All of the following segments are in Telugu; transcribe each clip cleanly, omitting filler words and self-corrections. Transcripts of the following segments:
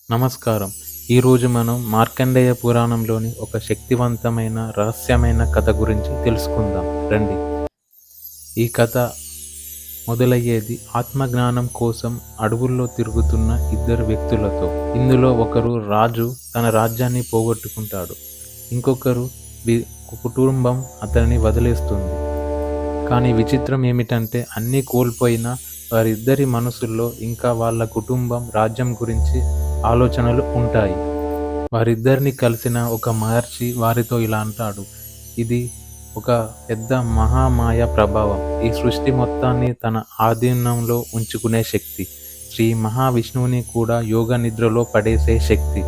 నమస్కారం. ఈరోజు మనం మార్కండేయ పురాణంలోని ఒక శక్తివంతమైన, రహస్యమైన కథ గురించి తెలుసుకుందాం రండి. ఈ కథ మొదలయ్యేది ఆత్మజ్ఞానం కోసం అడవుల్లో తిరుగుతున్న ఇద్దరు వ్యక్తులతో. ఇందులో ఒకరు రాజు తన రాజ్యాన్ని పోగొట్టుకుంటాడు. ఇంకొకరు కుటుంబం అతనిని వదిలేస్తుంది. కానీ విచిత్రం ఏమిటంటే అన్నీ కోల్పోయిన వారిద్దరి మనసుల్లో ఇంకా వాళ్ళ కుటుంబం, రాజ్యం గురించి ఆలోచనలు ఉంటాయి. వారిద్దరిని కలిసిన ఒక మహర్షి వారితో ఇలా అంటాడు, ఇది ఒక పెద్ద మహామాయ ప్రభావం. ఈ సృష్టి మొత్తాన్ని తన ఆధీనంలో ఉంచుకునే శక్తి. శ్రీ మహావిష్ణువుని కూడా యోగ నిద్రలో పడేసే శక్తి.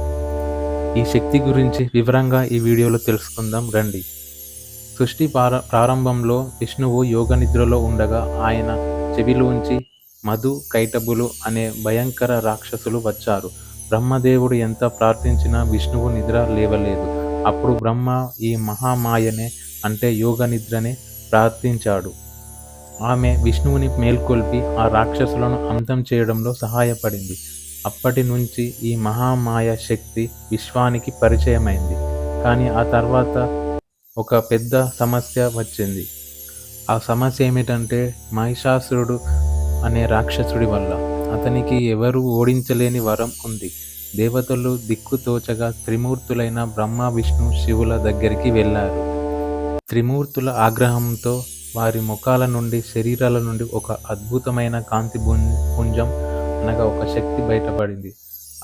ఈ శక్తి గురించి వివరంగా ఈ వీడియోలో తెలుసుకుందాం రండి. సృష్టి ప్రారంభంలో విష్ణువు యోగ నిద్రలో ఉండగా ఆయన చెవిలోంచి మధు కైటబులు అనే భయంకర రాక్షసులు వచ్చారు. బ్రహ్మదేవుడు ఎంత ప్రార్థించినా విష్ణువు నిద్ర లేవలేదు. అప్పుడు బ్రహ్మ ఈ మహామాయనే అంటే యోగ నిద్రనే ప్రార్థించాడు. ఆమె విష్ణువుని మేల్కొల్పి ఆ రాక్షసులను అంతం చేయడంలో సహాయపడింది. అప్పటి నుంచి ఈ మహామాయ శక్తి విశ్వానికి పరిచయమైంది. కానీ ఆ తర్వాత ఒక పెద్ద సమస్య వచ్చింది. ఆ సమస్య ఏమిటంటే మహిషాసురుడు అనే రాక్షసుడి వల్ల. అతనికి ఎవరు ఓడించలేని వరం ఉంది. దేవతలు దిక్కుతోచగా త్రిమూర్తులైన బ్రహ్మ, విష్ణు, శివుల దగ్గరికి వెళ్ళారు. త్రిమూర్తుల ఆగ్రహంతో వారి ముఖాల నుండి, శరీరాల నుండి ఒక అద్భుతమైన కాంతి పుంజం అనగా ఒక శక్తి బయటపడింది.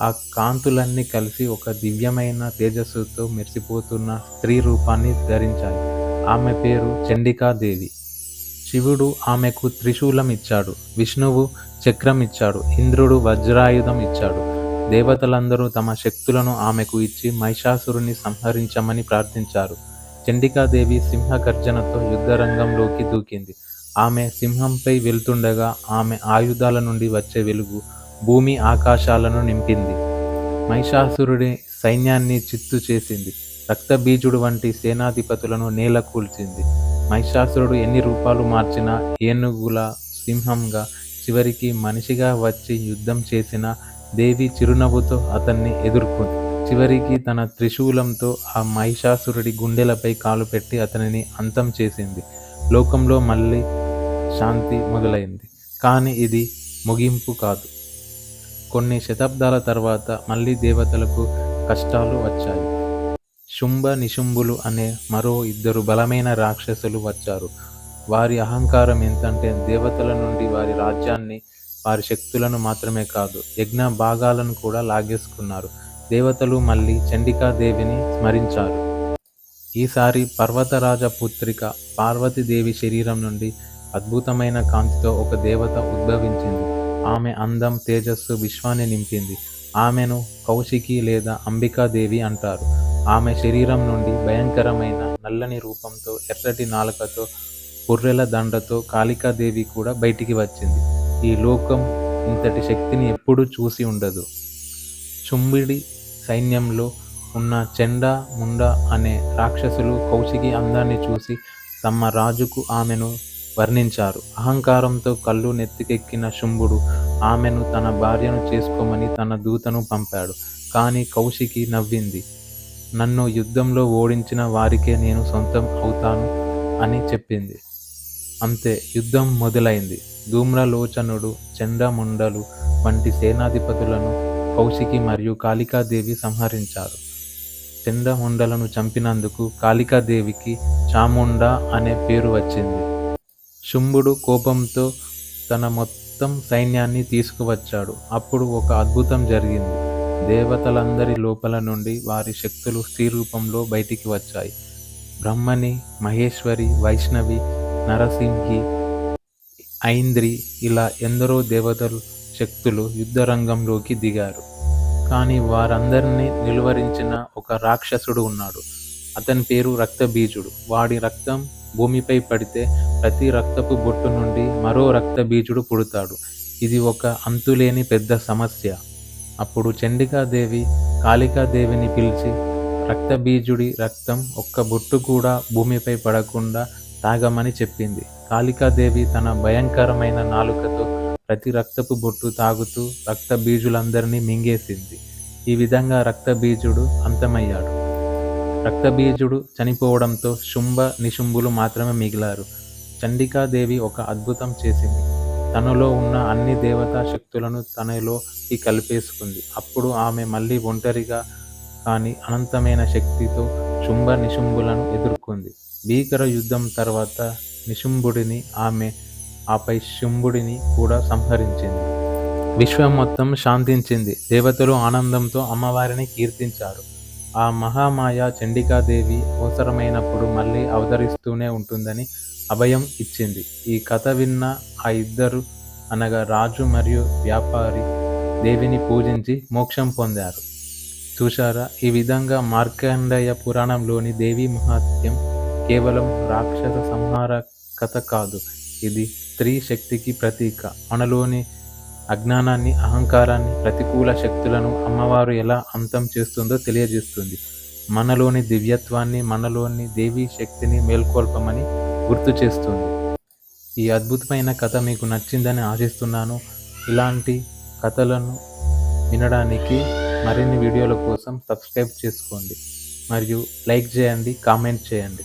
ఆ కాంతులన్నీ కలిసి ఒక దివ్యమైన తేజస్సుతో మెరిసిపోతున్న స్త్రీ రూపాన్ని ధరించాయి. ఆమె పేరు చండికాదేవి. శివుడు ఆమెకు త్రిశూలం ఇచ్చాడు, విష్ణువు చక్రం ఇచ్చాడు, ఇంద్రుడు వజ్రాయుధం ఇచ్చాడు. దేవతలందరూ తమ శక్తులను ఆమెకు ఇచ్చి మహిషాసురుని సంహరించమని ప్రార్థించారు. చండికాదేవి సింహగర్జనతో యుద్ధరంగంలోకి దూకింది. ఆమె సింహంపై వెళ్తుండగా ఆమె ఆయుధాల నుండి వచ్చే వెలుగు భూమి ఆకాశాలను నింపింది. మహిషాసురుడి సైన్యాన్ని చిత్తు చేసింది. రక్తబీజుడు వంటి సేనాధిపతులను నేల కూల్చింది. మహిషాసురుడు ఎన్ని రూపాలు మార్చినా, ఏనుగుల, సింహంగా, చివరికి మనిషిగా వచ్చి యుద్ధం చేసిన దేవి చిరునవ్వుతో అతన్ని ఎదుర్కొంది. చివరికి తన త్రిశూలంతో ఆ మహిషాసురుడి గుండెలపై కాలు పెట్టి అతనిని అంతం చేసింది. లోకంలో మళ్ళీ శాంతి మొదలైంది. కానీ ఇది ముగింపు కాదు. కొన్ని శతాబ్దాల తర్వాత మళ్ళీ దేవతలకు కష్టాలు వచ్చాయి. శుంభ నిశుంభులు అనే మరో ఇద్దరు బలమైన రాక్షసులు వచ్చారు. వారి అహంకారం ఎంతంటే దేవతల నుండి వారి రాజ్యాన్ని, వారి శక్తులను మాత్రమే కాదు, యజ్ఞ భాగాలను కూడా లాగేసుకున్నారు. దేవతలు మళ్ళీ చండికాదేవిని స్మరించారు. ఈసారి పర్వతరాజ పుత్రిక పార్వతీదేవి శరీరం నుండి అద్భుతమైన కాంతితో ఒక దేవత ఉద్భవించింది. ఆమె అందం, తేజస్సు విశ్వాన్ని నింపింది. ఆమెను కౌశికి లేదా అంబికాదేవి అంటారు. ఆమె శరీరం నుండి భయంకరమైన నల్లని రూపంతో, ఎర్రటి నాలుకతో, పుర్రెల దండతో కాళికాదేవి కూడా బయటికి వచ్చింది. ఈ లోకం ఇంతటి శక్తిని ఎప్పుడూ చూసి ఉండదు. శుంభిడి సైన్యంలో ఉన్న చెండ, ముండ అనే రాక్షసులు కౌశికి అందాన్ని చూసి తమ రాజుకు ఆమెను వర్ణించారు. అహంకారంతో కళ్ళు నెత్తికెక్కిన శుంభుడు ఆమెను తన భార్యను చేసుకోమని తన దూతను పంపాడు. కానీ కౌశికి నవ్వింది. నన్ను యుద్ధంలో ఓడించిన వారికే నేను సొంతం అవుతాను అని చెప్పింది. అంతే, యుద్ధం మొదలైంది. ధూమ్రలోచనుడు, చండముండలు వంటి సేనాధిపతులను కౌశికి మరియు కాళికాదేవి సంహరించారు. చండముండలను చంపినందుకు కాళికాదేవికి చాముండ అనే పేరు వచ్చింది. శుంభుడు కోపంతో తన మొత్తం సైన్యాన్ని తీసుకువచ్చాడు. అప్పుడు ఒక అద్భుతం జరిగింది. దేవతలందరి లోపల నుండి వారి శక్తులు స్త్రీ రూపంలో బయటికి వచ్చాయి. బ్రహ్మని, మహేశ్వరి, వైష్ణవి, నరసింహి, ఐంద్రి ఇలా ఎందరో దేవతలు శక్తులు యుద్ధరంగంలోకి దిగారు. కానీ వారందరినీ నిలువరించిన ఒక రాక్షసుడు ఉన్నాడు. అతని పేరు రక్తబీజుడు. వాడి రక్తం భూమిపై పడితే ప్రతి రక్తపు బొట్టు నుండి మరో రక్తబీజుడు పుడతాడు. ఇది ఒక అంతులేని పెద్ద సమస్య. అప్పుడు చండికాదేవి కాళికాదేవిని పిలిచి రక్తబీజుడి రక్తం ఒక్క బొట్టు కూడా భూమిపై పడకుండా తాగమని చెప్పింది. కాళికాదేవి తన భయంకరమైన నాలుకతో ప్రతి రక్తపు బొట్టు తాగుతూ రక్తబీజులందరినీ మింగేసింది. ఈ విధంగా రక్తబీజుడు అంతమయ్యాడు. రక్తబీజుడు చనిపోవడంతో శుంభ నిశుంభులు మాత్రమే మిగిలారు. చండికాదేవి ఒక అద్భుతం చేసింది. తనలో ఉన్న అన్ని దేవతా శక్తులను తనలోకి కలిపేసుకుంది. అప్పుడు ఆమె మళ్ళీ ఒంటరిగా కానీ అనంతమైన శక్తితో శుంభ నిశుంభులను ఎదుర్కొంది. భీకర యుద్ధం తర్వాత నిశుంభుడిని ఆపై శుంభుడిని కూడా సంహరించింది. విశ్వం మొత్తం శాంతించింది. దేవతలు ఆనందంతో అమ్మవారిని కీర్తించారు. ఆ మహామాయ చండికాదేవి అవసరమైనప్పుడు మళ్ళీ అవతరిస్తూనే ఉంటుందని అభయం ఇచ్చింది. ఈ కథ విన్న ఆ ఇద్దరు అనగా రాజు మరియు వ్యాపారి దేవిని పూజించి మోక్షం పొందారు. చూశారా? ఈ విధంగా మార్కండేయ పురాణంలోని దేవీ మహాత్మ్యం కేవలం రాక్షస సంహార కథ కాదు. ఇది స్త్రీ శక్తికి ప్రతీక. మనలోని అజ్ఞానాన్ని, అహంకారాన్ని, ప్రతికూల శక్తులను అమ్మవారు ఎలా అంతం చేస్తుందో తెలియజేస్తుంది. మనలోని దివ్యత్వాన్ని, మనలోని దేవీ శక్తిని మేల్కొల్పమని గుర్తు చేస్తుంది. ఈ అద్భుతమైన కథ మీకు నచ్చిందని ఆశిస్తున్నాను. ఇలాంటి కథలను వినడానికి మరిన్ని వీడియోల కోసం సబ్స్క్రైబ్ చేసుకోండి మరియు లైక్ చేయండి, కామెంట్ చేయండి.